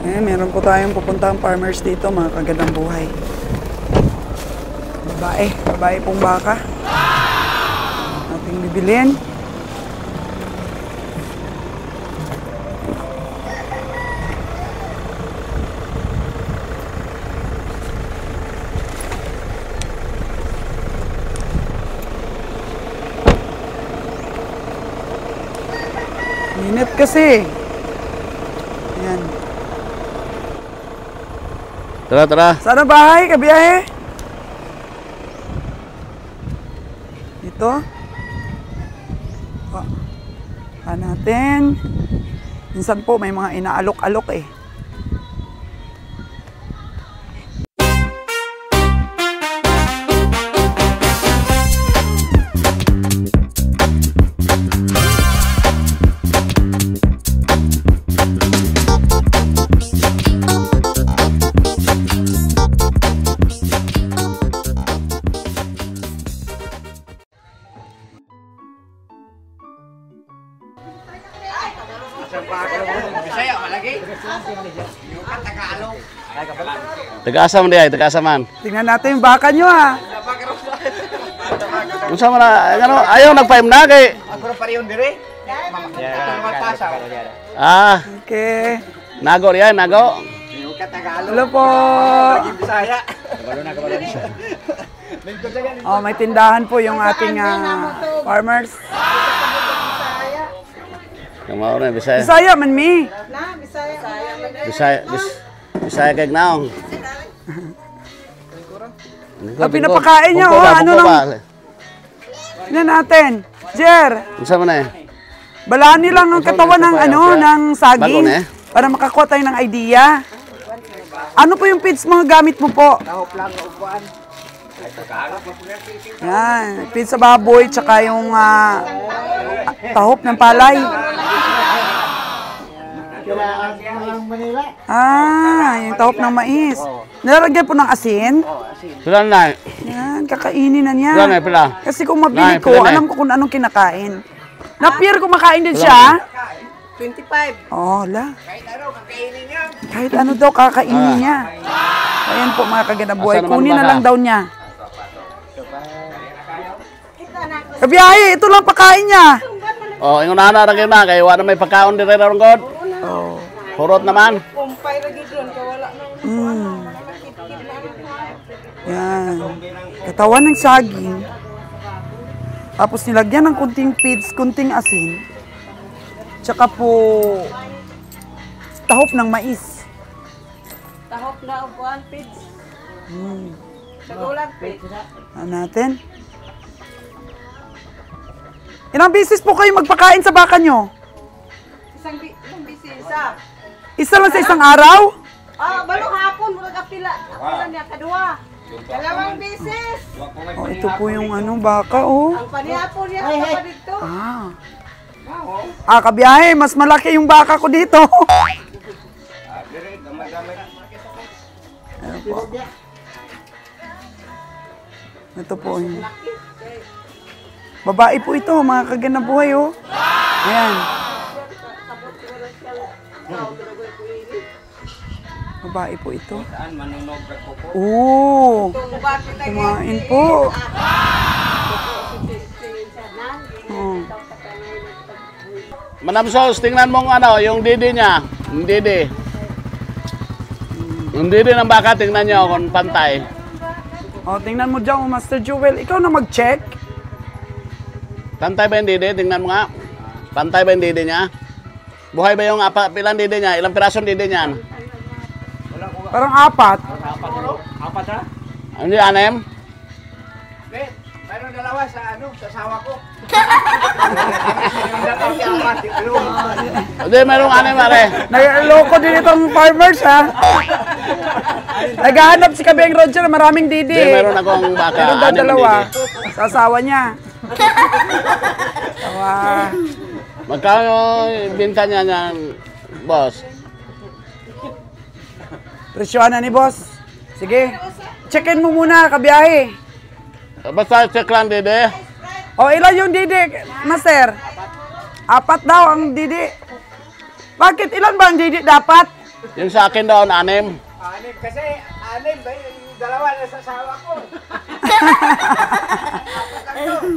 Eh, meron po tayong pupuntang farmers dito, mga kagandang buhay. Babae pong baka. Ating bibilin. Init kasi. Ayan. Tara. Sana bahay, kabiyahe? Ito. Natin. Minsan po may mga inaalok-alok eh. Taga-asa man di ay, taga-asa man. Tingnan natin yung baka nyo ha. Unsa man ano, ayaw nagpaim na kay. Ako pa rin dire. Okay. Nago riyan, nago. Hello po. Bisaya. Oh, may tindahan po yung ating farmers. Kamao na Bisaya. Bisaya man mi. Bisaya kay naong. Pinapakain niya oh, ano nang. Tingnan natin. Jer. Unsa man eh? Balani lang ang katawan ng ng saging Bago, para makakuha tayo ng idea. Ano po yung feeds mga gamit mo po? Tahop lang upuan. Yan, feeds sa baboy tsaka yung tahop ng palay. Yung tahop ng mais. Nalagyan po ng asin. Pila na. Yan, kakainin na niya. Pila na, pila. Kasi kung mabili ko, alam ko kung anong kinakain. Na-peer kumakain din siya. 25. Oh, la. Kahit ano, kakainin niya. Kahit ano daw kakainin niya. Ayan po mga kagandang buhay. Kunin na lang daw niya. Kabiyahe, ito lang pakain niya. Oh, ingon na ra gyud na kay wala may pagkaon dire ron god. Oh. Hurot naman. Kumpay ra gid ron kay wala nang. Yan. Katawan ng saging. Tapos nilagyan ng kunting feeds, kunting asin. Tsaka po tahop ng mais. Tahop na upuan pids. Sagulag pids. Ano natin? Ilang beses po kayo magpakain sa baka nyo? Isang bisisa. Isa lang sa isang araw? Balong hapon murag apila. Apila niya kadua. Dalawang beses. Oh, ito po yung baka oh. Ang panihapon niya sa dito. Kabiyahe, mas malaki yung baka ko dito. Ano po? Ito po yun. Babae po ito, mga kagandang buhay oh. Ayan. Babae po ito. Oo. Kumain po. Manamsos, tingnan mo yung didi niya. Yung didi. Yung didi ng baka, tingnan niyo kung pantay. Oh, tingnan mo dyan, Master Jewel. Ikaw na mag-check. Pantay ba yung didi? Tingnan mo nga. Pantay ba yung didi niya? Buhay ba yung ilang didi niya? Ilang pirasong didi niya? Parang apat. Apat ha? Hindi, anem? Mayroon dalawa sa sawa ko. Hindi, mayroong anem, are. Nag-loko din itong farmers, ha? Naghahanap si Kabeng Roger na maraming didi. Hindi, mayroon akong baka. Meron daw anim dalawa. didi. Sa asawa niya. Tawa. Magkano binta niya niyan, boss? Presyohan na ni boss. Sige. Checkin mo muna, kabiyahe. Basta check lang, didi. O, ilan yung didi, master? Apat daw ang didi. Bakit? Ilan ba ang didi dapat? Yung sa akin daw, 6. Anim kasi, anim ba yung dalawa na sa asawa ko.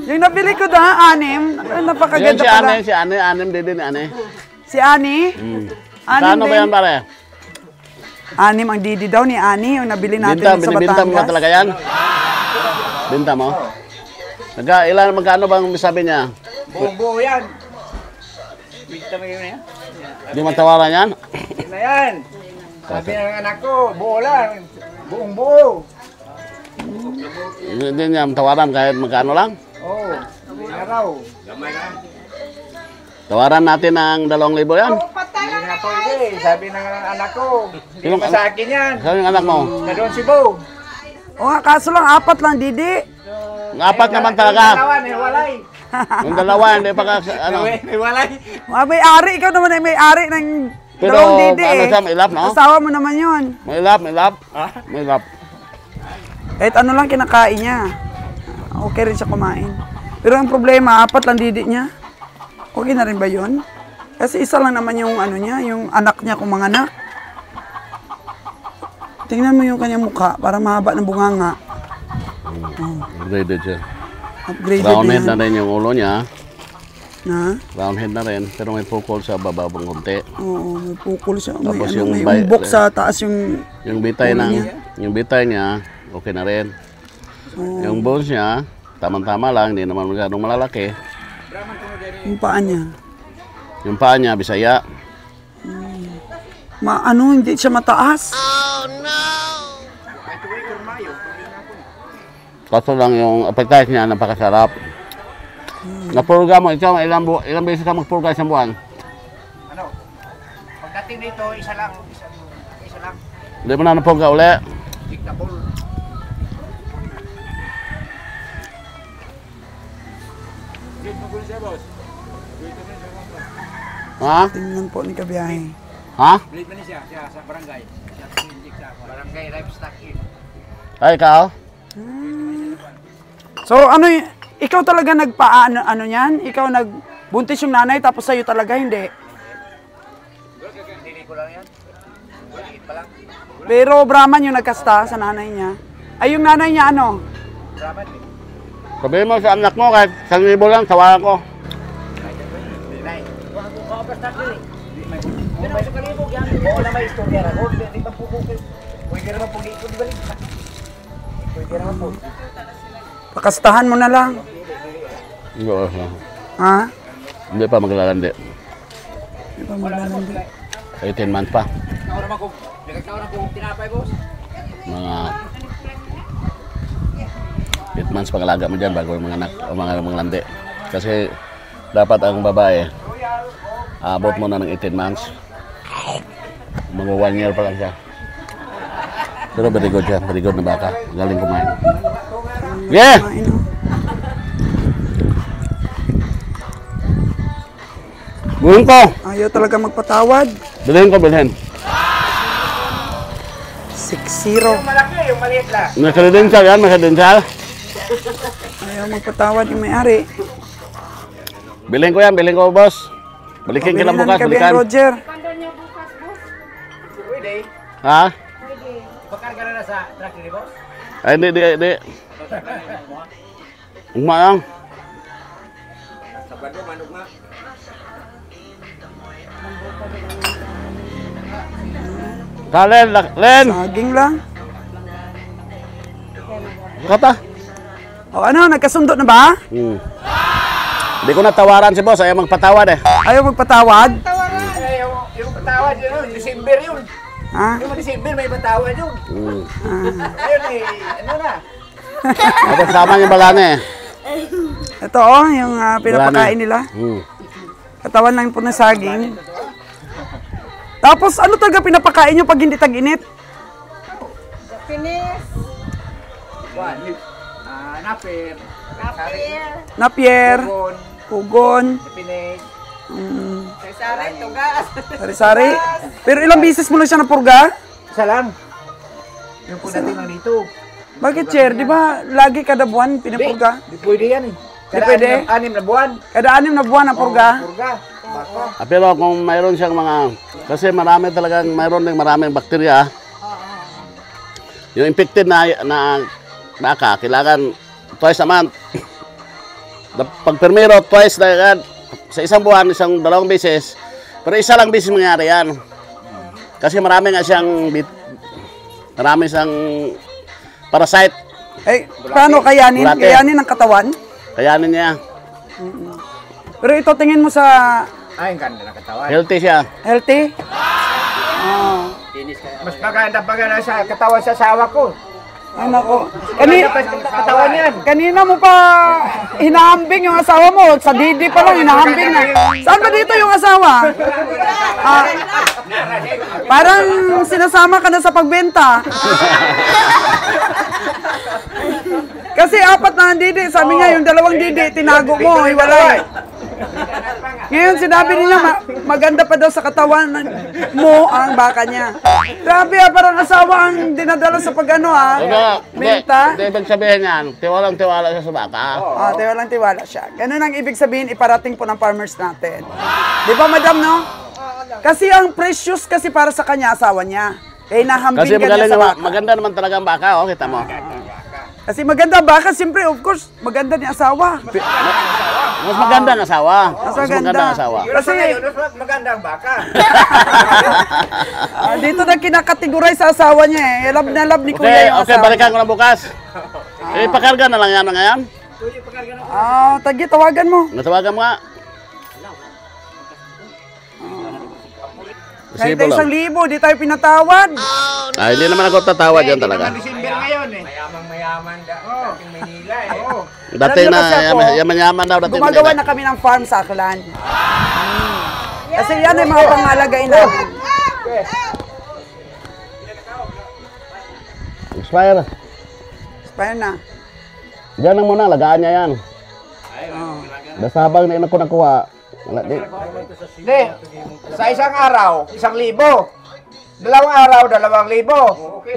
Yung nabili ko na, 6. Yan Napakaganda si pala. Ane, si Ane, 6 din ni Ane. Si Ani? Kano ba yan, pare? 6 ang didi daw ni Ani, yung nabili natin Binta, sa binibinta mo ba Batangas. talaga yan? Binta mo? Ilan, magkano bang sabi niya? Buong-buo yan. Bigta mo yun yan. Di matawaran yan? Yun na yan. Sabi ng anak ko, buo lang. Buong-buo. Hindi niya matawaran kahit magkano lang? Oo. Araw. Tawaran natin ng 2,000 yan. Patay Hindi lang na pwede. Sabi ng anak ko, hindi Sinong pa sa akin yan. Saan yung anak mo? Na doon si Bo. O nga, kaso lang, 4 lang, didi. Ang 4 naman Yung talaga. dalawa, may walay. Yung 2, hindi pa ka, ano. May walay. May-ari, ikaw naman ay may-ari ng Pero, dalawang didi ano eh. siya, may lap, no? Asawa mo naman yun. May lap, may lap. May lap. Kahit ano lang kinakain niya. Okay rin siya kumain. Pero ang problema, 4 lang didi niya. Okay na rin ba yun? Kasi isa lang naman yung ano niya, yung anak niya kung mga anak. Tingnan mo yung kanyang mukha, para mahaba ng bunganga. Upgraded siya. Upgraded Round na head yan. na rin yung ulo niya. Na? Round head na rin. Pero may pukol sa bababang konti. Oo, may pukol siya. May, Tapos ano, yung may bay- umbok sa taas yung... Yung bitay Ulo ng, niya. yung bitay niya, okay na rin. Yung bones niya, tamang-tama lang, hindi naman masyadong malalaki. Yung paa niya. Yung paa niya, Bisaya. Hindi siya mataas. Kaso lang yung appetite niya, napakasarap. Napurga mo, ikaw, ilang beses ka magpurga isang buwan? Ano? Pagdating dito, isa lang. Isa lang. Hindi mo na napurga uli. Dictable. Ha? Tingnan po ni Kabiyahe. Ha? Bilit ba niya siya sa barangay? Siya pindik sa barangay livestock in. Ay, ikaw? So ikaw talaga ano niyan? Ikaw nagbuntis yung nanay tapos sa'yo talaga hindi. Hindi ko lang yan. Maliit pa lang. Pero Brahman yung nagkasta sa nanay niya. Ay yung nanay niya ano? Raman eh. Sabihin mo sa anak mo, kahit 1,000 lang, tawaran ko. Nay. Wag ko ka din eh. Pero sa kalibog yan. Oo na may istorya ra. Huwag di pa pupukil. Pwede naman po dito di balik. Pwede naman po. Pakastahan mo na lang. Ha? Hindi pa maglalandi. Di ba maglalandi? 18 months pa. Ako naman kung nagkakaroon ako tinapay boss. Mga 8 months pag-alaga mo dyan bago yung mga anak o mga landi. Kasi dapat ang babae abot mo na ng 18 months. Mga 1 year pa lang siya. Pero very good siya. Very good na baka. Galing kumain. Yeah! Kumain, oh. Buhin ko! Ayaw talaga magpatawad. Bilhin ko, bilhin. 6-0. Yung malaki, yung maliit lang. May credential yan, may credential. Ayaw magpatawad yung may-ari. Bilhin ko yan, bilhin ko, boss. Balikin ka lang Pabili na bukas, ni Kabiyahe, balikan. Roger. Kando niyo bukas, boss. Pwede. Ha? Pwede. Bakarga na sa truck ni boss. Ay, hindi. Ugma lang. Sabado, manok nga. Len! Saging lang. Kata. O ano, nagkasundo na ba? Hindi ko natawaran si boss, ayaw magpatawad eh. Ayaw magpatawad? Ay, yung patawad yun, December yun. Ha? Yung December may patawad yun. Ayun eh, ano na. Tapos sama yung balane eh. Ito yung pinapakain nila. Katawan lang po ng saging. Tapos ano talaga pinapakain nyo pag hindi tag-init? Finish. Naper. Kapir. Napier, Bon. pugon, Pines. Sari, tugas. sari-sari. Pero ilang bisis mo na siya napurga? Isa lang. Yung pagdating lang dito. Bakit, Chair? Di ba lagi kada buwan pinapurga? Di pwede yan eh. Di pwede? Anim na buwan. Kada 6 na buwan na purga? Purga. Pero kung mayroon siyang mga, kasi marami talagang, mayroon din maraming bakterya. Yung infected na baka, kailangan twice a month. Pag permiro, twice na sa isang buwan, isang dalawang beses. Pero isa lang beses mangyari yan. Kasi marami siyang parasite. Eh, paano kayanin? Bulate. Kayanin ng katawan? Kayanin niya. Pero ito, tingin mo sa Ay, ang ganda ng katawan. Healthy siya. healthy? Oh. Mas maganda sa katawan sa asawa ko. Ay, nako. Maganda pa sa katawan yan. Kanina mo pa hinahambing yung asawa mo. Sa didi pa lang hinahambing na. Saan ba dito yung asawa? Ah, parang sinasama ka na sa pagbenta. Kasi apat na ang didi. Sabi niya yung dalawang didi, tinago mo, hiwalay. Ngayon sinabi niya maganda pa daw sa katawan mo ang baka niya. Grabe parang asawa ang dinadala sa pagano Benta. Hindi, ibig sabihin yan, tiwalang-tiwala siya sa baka. Tiwalang tiwala siya. Ganun ang ibig sabihin, iparating po ng farmers natin. Di ba, madam, no? Kasi ang precious kasi para sa kanya, asawa niya. Kaya nahambing Kasi ka niya sa baka. maganda naman talaga ang baka, kita mo. Kasi maganda baka, siyempre, of course, maganda ni asawa. Mas maganda ang asawa. Mas maganda. ang asawa. Kasi Maganda ang baka. dito na kinakategorize sa asawa niya eh. Love na love ni kuya yung Okay, asawa. balikan ko na bukas. Pakarga na lang yan ngayon. Tagi, tawagan mo. Natawagan mo nga. Kahit Resibo lang. 1,000, di tayo pinatawad. Hindi naman ako tatawad yan talaga. December ngayon eh. Mayaman dating Manila eh. Dati Alam niyo na, kasi ako, yaman-yaman daw. Dati Gumagawa na kami ng farm sa Aklan. Kasi yan ay mga pangalagay namin. Expire. Expire na. Diyan lang muna, lagaan niya yan. Basta habang na ako nakuha. Wala, Hindi. Sa isang araw, 1,000. 2 araw, 2,000. Okay.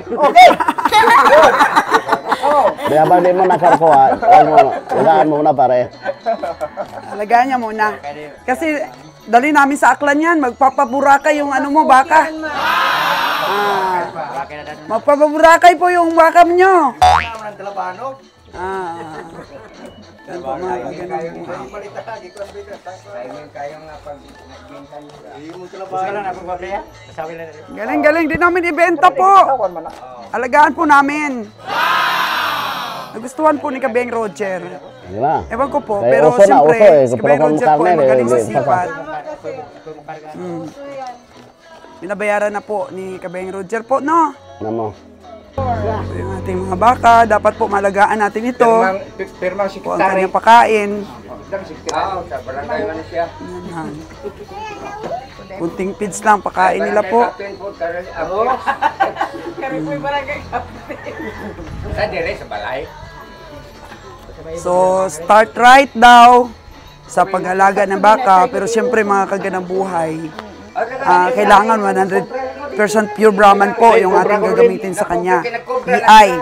Di habang di mo nakakuha, lagaan mo muna pare. Alagaan niya muna. Kasi dali namin sa Aklan yan. Magpapaburakay yung ano mo, baka. Magpapaburakay po yung baka nyo. Yan po mga kagano'n. Galing-galing din namin ibenta po. Alagaan po namin. Nagustuhan po ni Kabeng Roger. Di ba? Ewan ko po, Kaya pero uso na, siyempre, uso eh. si Kabeng Kapag Roger po ay karne, magaling hindi, sisipat. Binabayaran na po ni Kabeng Roger po, no? Ano mo? So, yung ating mga baka, dapat po malagaan natin ito. Pirmang Po ang kanyang pakain. Sa barangay man siya. Yan. Kunting feeds lang, pakain nila po. Sa dire sa balay. So, start right daw sa pag-alaga ng baka. Pero siyempre mga kaganang buhay, kailangan 100% pure Brahman po yung ating gagamitin sa kanya. EI,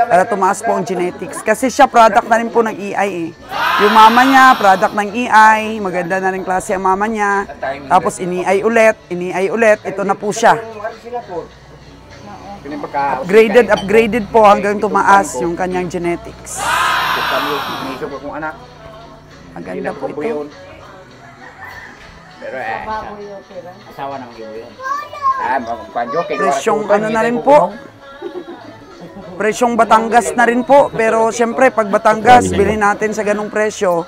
para tumaas po ang genetics. Kasi siya product na rin po ng EI eh. Yung mama niya, product ng EI, maganda na rin klase ang mama niya. Tapos ini-EI ulit, ito na po siya. Upgraded po hanggang tumaas yung kanyang genetics. Maganda po ito. Pero asawa ng ibo yun. Presyong ano na rin po. Presyong Batangas na rin po. Pero siyempre, pag Batangas, bilhin natin sa ganung presyo,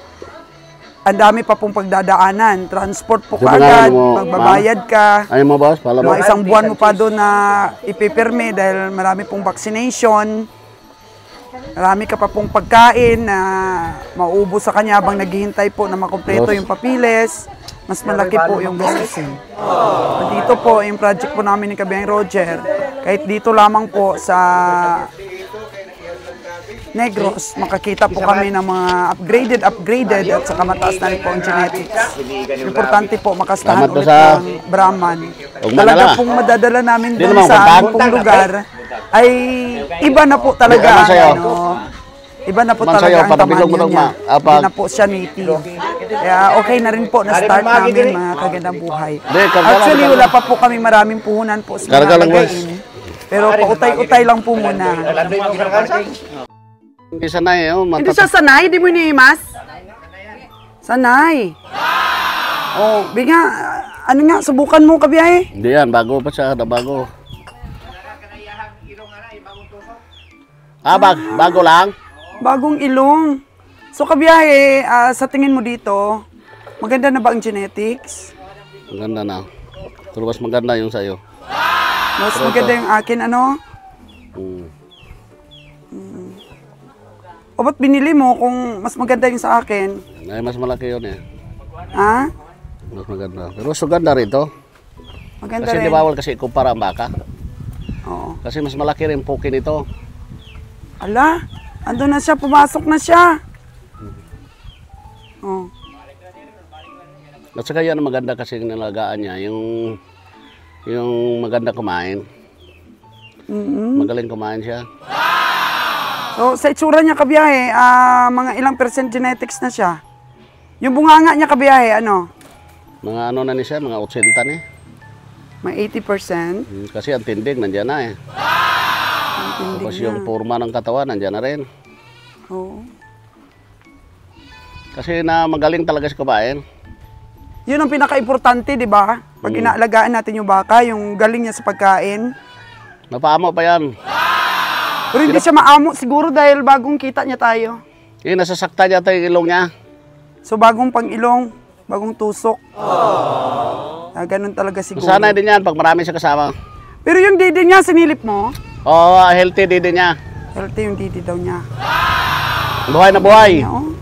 ang dami pa pong pagdadaanan. Transport po kaagad, magbabayad ka. Ayaw mo boss, pala mo. Mga isang buwan mo pa doon na ipipirme dahil marami pong vaccination. Marami ka pa pong pagkain na mauubos sa kanya habang naghihintay po na makumpleto yung papiles. Mas malaki po yung gastusin. Dito po, yung project po namin ni Kabeng Roger, kahit dito lamang po sa Negros, makakita po kami ng mga upgraded at saka mataas na rin po ang genetics. Importante po, makastahan ulit ng Brahman. Talaga pong madadala namin doon sa pong lugar ay iba na po talaga. Iba na po Man talaga sayo, ang panabilog mo tamanyo ng niya. apag. Hindi na po siya native. Kaya okay na rin po na start namin mga kagandang buhay. Hindi, karga lang, Actually, karga. wala pa po kami maraming puhunan po sa Karga mga lang, boss. lagain. Pero pautay-utay lang po muna. Hindi sanay, oh. Hindi siya sanay, di mo iniimas? Sanay. Oh, biga, ano nga, subukan mo kabiyahe. Hindi yan, bago pa siya, bago. Bago lang. Bagong ilong. So kabiyahe, sa tingin mo dito, maganda na ba ang genetics? Maganda na. Pero mas maganda yung sa'yo. Mas maganda yung akin, ano? O ba't binili mo kung mas maganda yung sa akin? Ay, mas malaki yun eh. Ha? Mas maganda. Pero mas maganda rito. Maganda Kasi rin. di bawal kasi ikumpara ang baka. Oo. Kasi mas malaki rin pukin ito. Ala, ando na siya, pumasok na siya. Oh. At saka yan ang maganda kasi yung nalagaan niya. Yung maganda kumain. Magaling kumain siya. So, sa itsura niya kabiyahe, mga ilang percent genetics na siya. Yung bunganga niya kabiyahe, ano? Mga ano na ni siya, mga 80 na eh. May 80%. Kasi ang tindig nandiyan na eh. Tapos yung forma ng katawan nandiyan na rin. Oo. Kasi na magaling talaga sa kumain. Yun ang pinaka-importante, di ba? Pag inaalagaan natin yung baka, yung galing niya sa pagkain. Napaamo pa yan. Pero hindi siya maamo siguro dahil bagong kita niya tayo. Nasasakta niya tayo yung ilong niya. So bagong pang-ilong, bagong tusok. Ganun talaga siguro. Sana din yan pag marami siya kasama. Pero yung didi niya, sinilip mo? Oo, healthy din niya. Healthy yung didi daw niya. Buhay na buhay. Oo.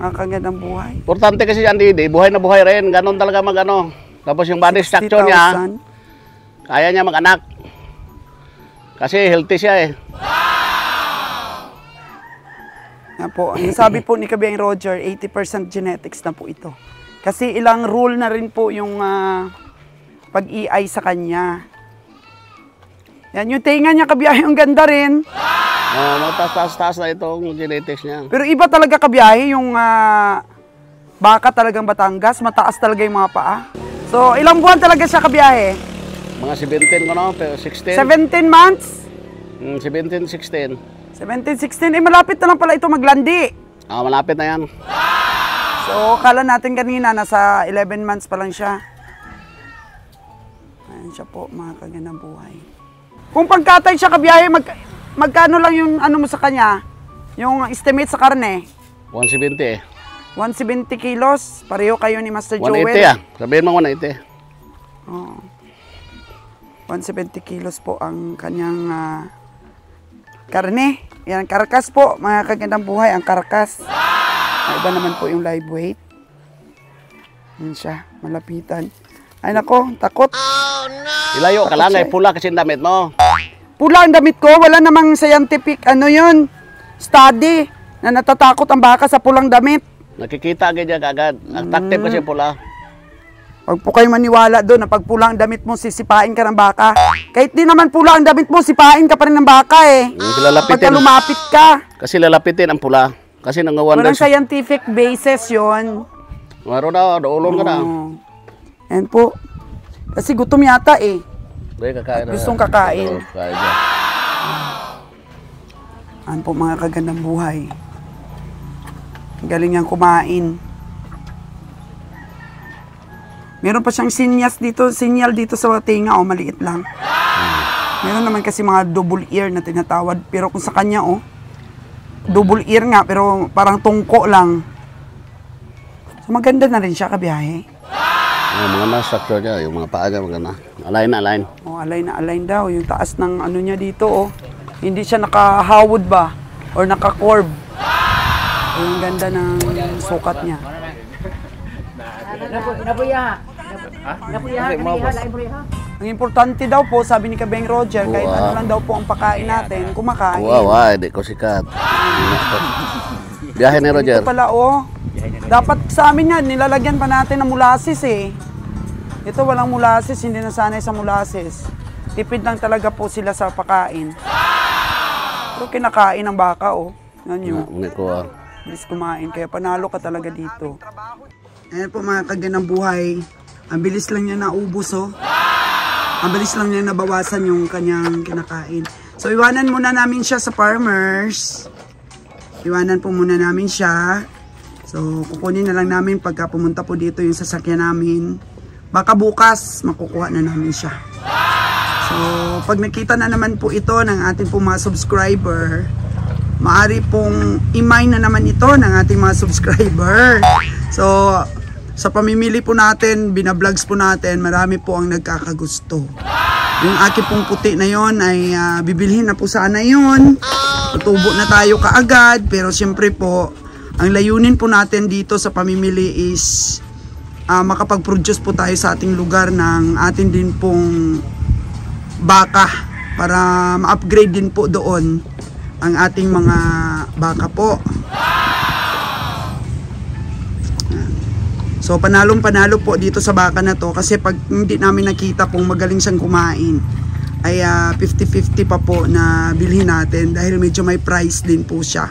Nakakagandang buhay. Importante kasi yan, Didi. Buhay na buhay rin. Ganon talaga mag-ano. Tapos yung body structure niya, 60,000. kaya niya mag-anak. Kasi healthy siya eh. Yan po. Yung sabi po ni Kabiyang Roger, 80% genetics na po ito. Kasi ilang rule na rin po yung pag-EI sa kanya. Yan, yung tinga niya kabiyahe, ang ganda rin. Mataas-taas na itong genetics niya. Pero iba talaga kabiyahe, yung baka talagang Batangas, mataas talaga yung mga paa. So, ilang buwan talaga siya kabiyahe? Mga 17 ko no, pero 16. 17 months? 17, 16. 17, 16, malapit na lang pala ito maglandi. Malapit na yan. So, kala natin kanina, nasa 11 months pa lang siya. Ayan siya po, mga kagandang buhay. Kung pagkatay siya kabiyahe, magkano lang yung ano mo sa kanya? Yung estimate sa karne? 170 eh. 170 kilos. Pareho kayo ni Master 180 Joel. ah. Sabihin mo 180. Oo. 170 kilos po ang kanyang karne. Yan, karkas po. Mga kagandang buhay, ang karkas. Iba naman po yung live weight. Yan siya, malapitan. Ay nako, takot. Ilayo ka lang eh. Pula kasi ang damit mo. Pula ang damit ko, wala namang scientific yun, study na natatakot ang baka sa pulang damit. Nakikita ganyan agad. Attractive kasi pula. Huwag po kayo maniwala doon na pag pula ang damit mo, sisipain ka ng baka. Kahit di naman pula ang damit mo, sipain ka pa rin ng baka eh. Pagka lumapit ka. Kasi lalapitin ang pula. Kasi nangawan Walang scientific basis yun. Maro na, doulon ka na. Yan po. Kasi gutom yata eh. Kakain na. Gustong kakain. Kakain na. Yan po mga kagandang buhay. Galing niyang kumain. Meron pa siyang sinyal dito sa tinga, maliit lang. Meron naman kasi mga double ear na tinatawad, pero kung sa kanya, double ear nga, pero parang tungko lang. So maganda na rin siya kabiyahe. Yung mga structure niya, yung mga paa niya, maganda. Align na align. Align na align daw. Yung taas ng ano niya dito, Hindi siya naka-hawod ba? Or naka-curve. Yung ganda ng sukat niya. Ang importante daw po, sabi ni Kabeng Roger, kahit ano lang daw po ang pakain natin, kumakain. Wow, hindi ko sikat. Biyahe ni Roger. Ito pala, dapat sa amin yan, nilalagyan pa natin ng molasses eh. Ito walang molasses, hindi nasanay sa molasses. Tipid lang talaga po sila sa pakain. Pero kinakain ng baka Yan yun. Ngunit ko, Bilis kumain. Kaya panalo ka talaga dito. Ayan po mga kaganang buhay. Ang bilis lang niya naubos oh. Ang bilis lang niya nabawasan yung kanyang kinakain. So iwanan muna namin siya sa farmers. Iwanan po muna namin siya. So kukunin na lang namin pagka pumunta po dito yung sasakyan namin. Baka bukas makukuha na namin siya. So pag nakita na naman po ito ng ating po mga subscriber, maaari pong i-mine na naman ito ng ating mga subscriber. So sa pamimili po natin, binablogs po natin, marami po ang nagkakagusto. Yung aking pong puti na yon ay bibilhin na po sana yun. Tutubo na tayo kaagad. Pero syempre po, ang layunin po natin dito sa pamimili is makapag-produce po tayo sa ating lugar ng atin din pong baka. Para ma-upgrade din po doon ang ating mga baka po. So panalong-panalo po dito sa baka na to kasi pag hindi namin nakita kung magaling siyang kumain ay 50-50 pa po na bilhin natin dahil medyo may price din po siya.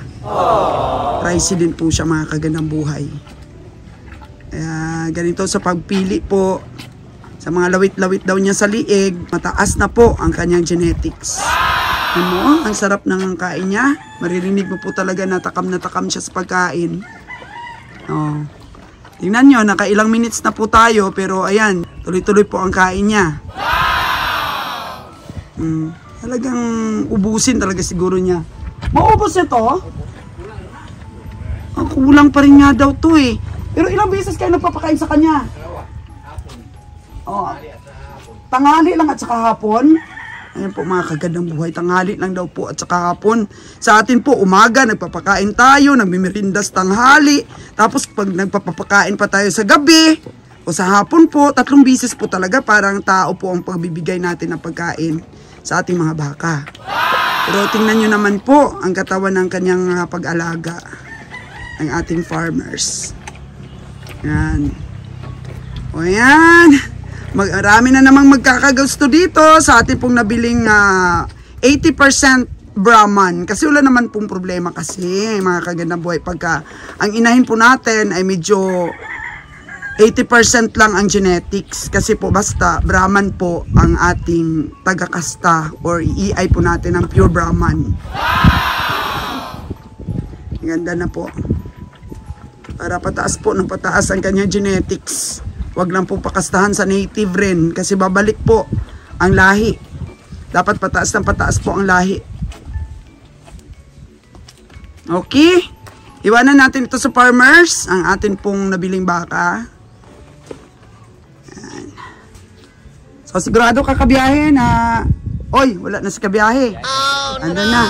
Pricey din po siya mga kagandang buhay. Ganito sa pagpili po sa mga lawit-lawit daw niya sa liig, mataas na po ang kanyang genetics. Ano, ang sarap ng kain niya. Maririnig mo po talaga na takam siya sa pagkain. Oh. Tingnan nyo, nakailang minutes na po tayo, pero ayan, tuloy-tuloy po ang kain niya. Talagang ubusin talaga siguro niya. Maubos ito? Ang kulang pa rin nga daw to eh. Pero ilang beses kayo nagpapakain sa kanya? Oh, tanghali lang at saka hapon. Ayan po mga kagandang buhay, tanghali lang daw po at saka hapon. Sa atin po, umaga, nagpapakain tayo, nagmimirindas tanghali. Tapos pag nagpapakain pa tayo sa gabi, o sa hapon po, 3 bisis po talaga parang tao po ang pagbibigay natin ng pagkain sa ating mga baka. Pero tingnan nyo naman po ang katawan ng kanyang pag-alaga ng ating farmers. Yan. O yan. Marami na namang magkakagusto dito sa ating pong nabiling 80% Brahman. Kasi wala naman pong problema kasi mga kagandang buhay. Pagka ang inahin po natin ay medyo 80% lang ang genetics. Kasi po basta Brahman po ang ating tagakasta or iiay po natin ng pure Brahman. Ganda na po. Para pataas po ng pataas ang kanyang genetics. Wag lang po pakastahan sa native rin kasi babalik po ang lahi. Dapat pataas ng pataas po ang lahi. Okay? Iwanan natin ito sa farmers, ang atin pong nabiling baka. Yan. So sigurado ka kabiyahe na, oy, wala na si kabiyahe. Ando na.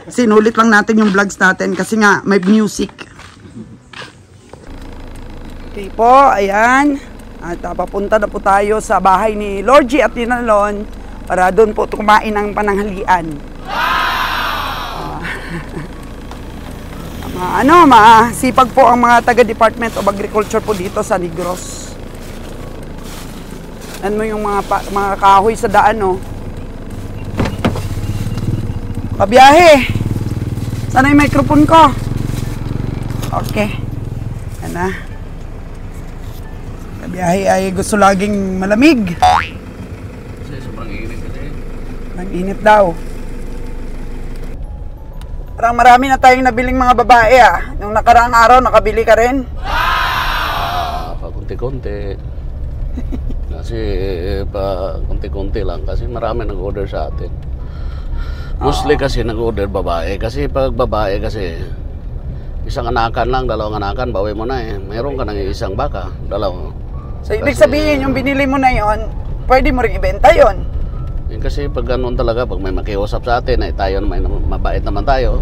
Sinulit lang natin yung vlogs natin kasi nga may music. Okay po, ayan. At papunta na po tayo sa bahay ni Lord G at Tinalon para doon po kumain ng pananghalian. Masipag po ang mga taga-Department of Agriculture po dito sa Negros. Yan mo yung mga kahoy sa daan, no? Kabiyahe! Sana yung microphone ko? Okay. Yan na. Kabiyahe ay gusto laging malamig. Kasi sobrang init kasi. Ang init daw. Parang marami na tayong nabiling mga babae Nung nakaraang araw, nakabili ka rin? Pakunti-kunti. Kasi pa kunti-kunti lang kasi marami nag-order sa atin. Mostly kasi nag-order babae. Kasi pag babae kasi isang anakan lang, 2 anakan, bawi mo na eh. Mayroon ka ng isang baka, 2. So, ibig sabihin, yung binili mo na yon, pwede mo rin ibenta yon. Yun kasi pag ganun talaga, pag may makiusap sa atin, ay tayo naman, mabait naman tayo.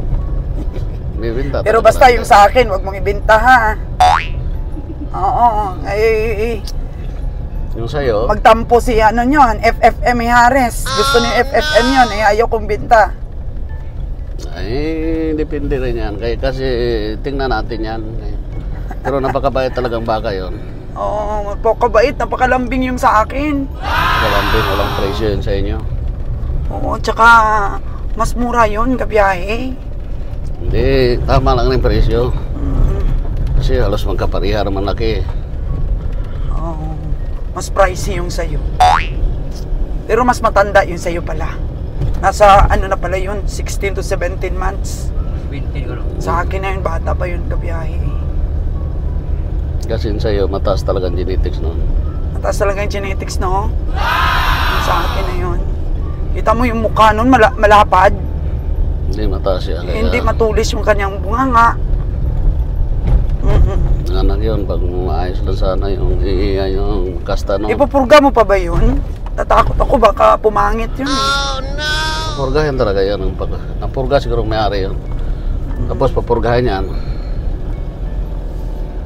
Bibenta. Pero basta yung sa akin, wag mong ibenta ha. Oo. Yung sa'yo, Magtampo si yun, FFM Hares. Gusto ni FFM yun, ayaw kong binta. ay depende rin yan. Kasi tingnan natin yan. Pero napakabait talagang baka yon. Oo, napakabait, napakalambing yung sa akin. Kalambing, walang presyo yun sa inyo. Oo, tsaka mas mura yun, kabiyahe. Hindi, tama lang yung presyo. Kasi halos magkapariha naman laki. Oo. Mas pricey yung sa'yo. Pero mas matanda yung sa'yo pala. Nasa ano na pala yun, 16 to 17 months. 20 ko. Sa akin na yun, bata pa yun kabiyahe. Kasi sa'yo, mataas talaga ang genetics noon. Mataas talaga yung genetics, no? Yung sa akin na yun. Kita mo yung mukha nun, malapad. Hindi mataas siya. Kaya, Hindi matulis yung kanyang bunganga. anak yun, pag maayos lang sana yung kasta no. Ipupurga mo pa ba yun? Tatakot ako baka pumangit yun. Papurgahin talaga yan. Napurga siguro may-ari yun. Tapos papurgahin yan.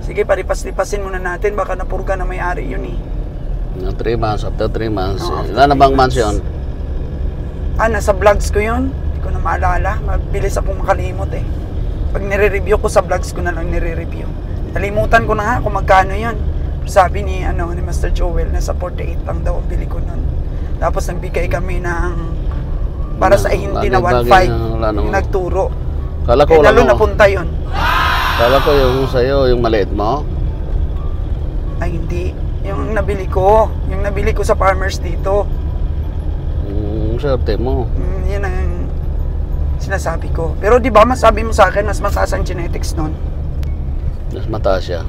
Sige, palipas-lipasin muna natin. Baka napurga na may-ari yun eh. 3 months, after 3 months. Oh, after Ilan na 3 bang months yun? Nasa vlogs ko yun. Hindi ko na maalala. Mabilis akong makalimot eh. Pag nire-review ko sa vlogs ko na lang nire-review. Nalimutan ko na nga kung magkano yun. Sabi ni Master Joel, nasa 48 lang daw ang bili ko nun. Tapos nagbigay kami ng para sa hindi na 1.5 yung nagturo. Kala ko lalo lang napunta yun. Kala ko yung sa'yo, yung maliit mo. Ay hindi. Yung nabili ko sa farmers dito. Swerte mo. Yun ang sinasabi ko. Pero di ba masabi mo sa akin mas mataas ang genetics nun? Mas mataas siya.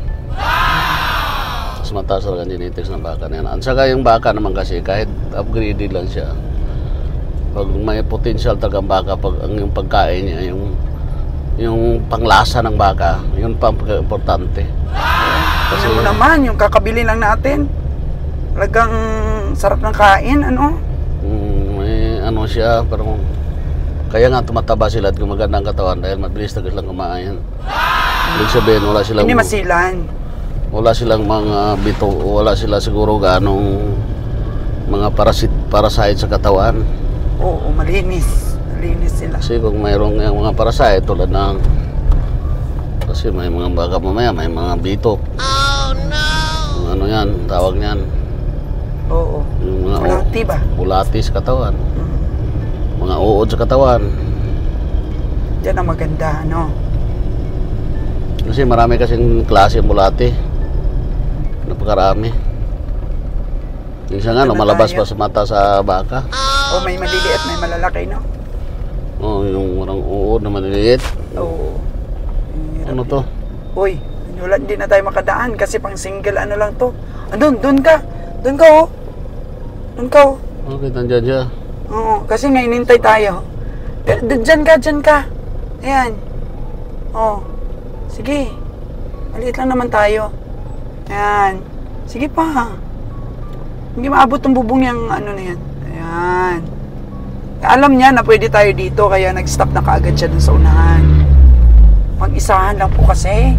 Mas mataas talaga ang genetics ng baka na yan. At saka yung baka naman kasi kahit upgraded lang siya. Pag may potential talaga ang baka, pag yung pagkain niya, yung panglasa ng baka, yun pa ang importante. Kasi mo naman, yung kakabili lang natin. Talagang sarap ng kain, ano? May ano siya, pero kaya nga tumataba sila at gumaganda ang katawan dahil mabilis na silang kumain. Ibig sabihin, Hindi masilan. Wala silang mga bito, wala sila siguro ganong mga parasite sa katawan. Oo, malinis. Malinis sila. Kasi kung mayroong yung mga parasite tulad ng kasi may mga baka mamaya, may mga bito. Oh no! Ano yan, tawag niyan. Oo. Yung mga Bulati ba? bulati sa katawan. Mga uod sa katawan. Diyan ang maganda, no? Kasi marami kasing klase bulati. Napakarami. Minsan nga, lumalabas pa sa mata sa baka. O may maliliit, may malalaki, no? Yung walang uod na maliliit. Oo. Ano to? Uy, wala, hindi na tayo makadaan kasi pang single ano lang to. Doon ka. Doon ka, oh. Doon ka, oh. Okay, nandiyan siya. Oo, kasi nga inintay tayo. Diyan ka. Ayan. Oh. Sige. Maliit lang naman tayo. Ayan. Sige pa. Hindi maabot ang bubong yung ano na yan. Ayan. Alam niya na pwede tayo dito kaya nag-stop na kaagad siya dun sa unahan. Mag-isahan lang po kasi.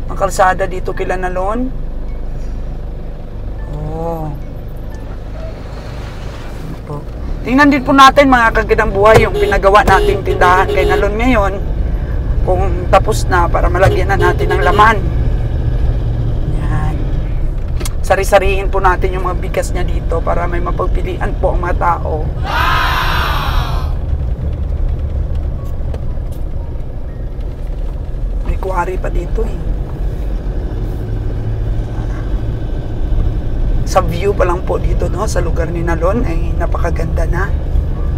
Ang kalsada dito kila Nalon. Tingnan din po natin mga kagandang buhay yung pinagawa nating tindahan kay Nalon ngayon. Kung tapos na para malagyan na natin ng laman. Yan. Sari-sarihin po natin yung mga bigas niya dito para may mapagpilian po ang mga tao. May kuwari pa dito eh. Sa view pa lang po dito, no, sa lugar ni Nalon ay napakaganda na.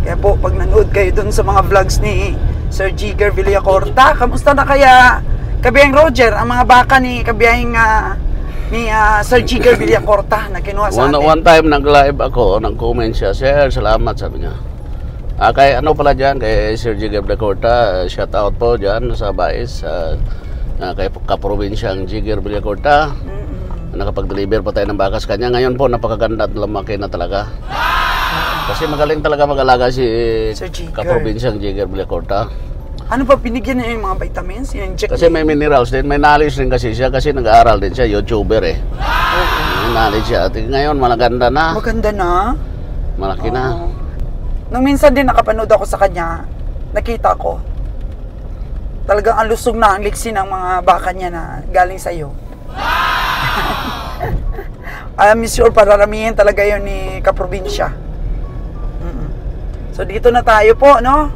Kaya po pag nanood kayo dun sa mga vlogs ni Sir Jigger Villacorta, kamusta na kaya Kabiyahing Roger ang mga baka ni Kabiyahing ni Sir Jigger Villacorta na kinuha sa atin? One time nag-live ako, nag-comment siya, Sir, salamat, sabi niya. Kay ano pala dyan, kay Sir Jigger Villacorta, shout out po dyan sa Bais, kay kaprobinsyang Jigger Villacorta. Nakapag-deliver pa tayo ng baka sa kanya. Ngayon po, napakaganda at lumaki na talaga. Kasi magaling talaga mag-alaga si kaprobinsyang Jigger Villacorta. Ano pa, binigyan niya yung mga vitamins? Kasi may minerals din, may knowledge din kasi siya. Kasi nag-aaral din siya, YouTuber eh. May knowledge siya. At ngayon, maganda na. Maganda na? Malaki na. Nung minsan din nakapanood ako sa kanya, nakita ko, talagang ang lusog na ang liksi ng mga baka niya na galing sa'yo. I'm sure pararamihin talaga yun ni kaprobinsya. So dito na tayo po, no?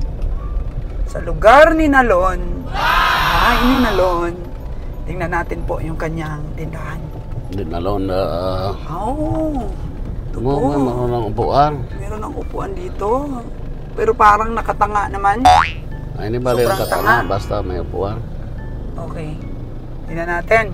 Sa lugar ni Nalon. Bahay ni Nalon. Tingnan natin po yung kanyang tindahan. Hindi na loan. Oh. Ito po. Meron ng upuan. Meron ng upuan dito. Pero parang nakatanga naman. Ay, hindi ba rin Sobrang katanga? tanga. Basta may upuan. Okay. Tingnan natin.